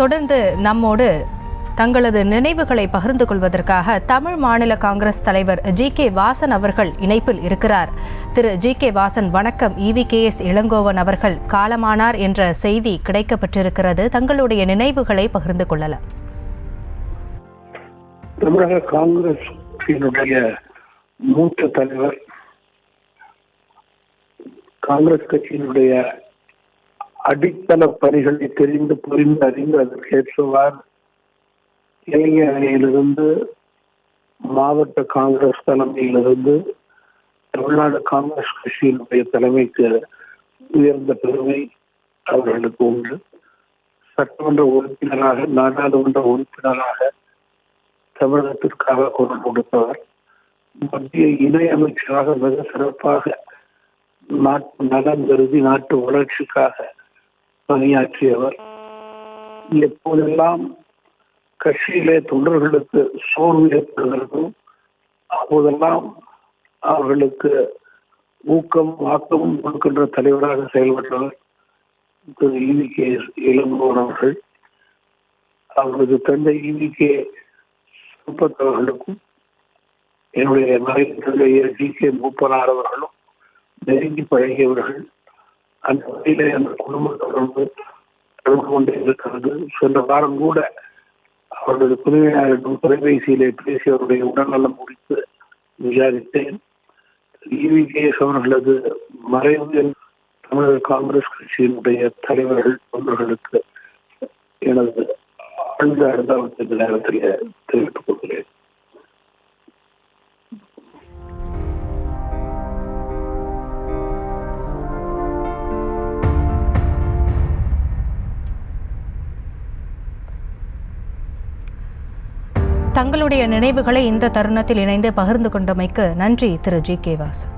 தொடர்ந்து நம்மோடு தங்களது நினைவுகளை பகிர்ந்து கொள்வதற்காக தமிழ் மாநில காங்கிரஸ் தலைவர் ஜி.கே. வாசன் அவர்கள் இணைப்பில் இருக்கிறார். திரு ஜி.கே. வாசன், வணக்கம். EVKS இளங்கோவன் அவர்கள் காலமானார் என்ற செய்தி கிடைக்கப்பட்டிருக்கிறது. தங்களுடைய நினைவுகளை பகிர்ந்து கொள்ளலாம். தமிழக காங்கிரஸ் மூத்த தலைவர், காங்கிரஸ் கட்சியினுடைய அடித்தள பணிகளை தெரிந்து புரிந்து அறிந்து அதற்கேற்றவாறு இளைஞர் அணியிலிருந்து மாவட்ட காங்கிரஸ் தலைமையிலிருந்து தமிழ்நாடு காங்கிரஸ் கட்சியினுடைய தலைமைக்கு உயர்ந்த பெருமை அவர்களுக்கு உண்டு. சட்டமன்ற உறுப்பினராக, நாடாளுமன்ற உறுப்பினராக தமிழகத்திற்காக குரல் கொடுத்தவர். மத்திய இணை அமைச்சராக மிக சிறப்பாக நாட்டு நலன் கருதி நாட்டு வளர்ச்சிக்காக பணியாற்றியவர். எப்போதெல்லாம் கட்சியிலே தொண்டர்களுக்கு சோர்வு ஏற்படுகிறதும் அப்போதெல்லாம் அவர்களுக்கு ஊக்கம் ஆக்கமும் கொடுக்கின்ற தலைவராக செயல்பட்டவர் திரு EVKS இளங்கோவன் அவர்கள். அவரது தந்தை EVK சம்பத் அவர்களுக்கும் என்னுடைய மறைந்த தந்தை ஜி.கே. மூப்பனார் அவர்களும் நெருங்கி பழகியவர்கள். அந்த வகையிலே அந்த குடும்ப தொடர்பு கொண்டே இருக்கிறது. சென்ற வாரம் கூட அவரது புதுமையாளரிடம் தொலைபேசியிலே பேசி அவருடைய உடல்நலம் குறித்து விசாரித்தேன். EVKS அவர்களது மறைவு தமிழக காங்கிரஸ் கட்சியினுடைய தலைவர்கள் தொண்டர்களுக்கு எனது ஆழ்ந்த அனுதாபத்தின் நேரத்தில் தெரிவித்துக் கொள்கிறேன். தங்களுடைய நினைவுகளை இந்த தருணத்தில் இணைந்து பகிர்ந்து கொண்டமைக்கு நன்றி திரு ஜி.கே. வாசன்.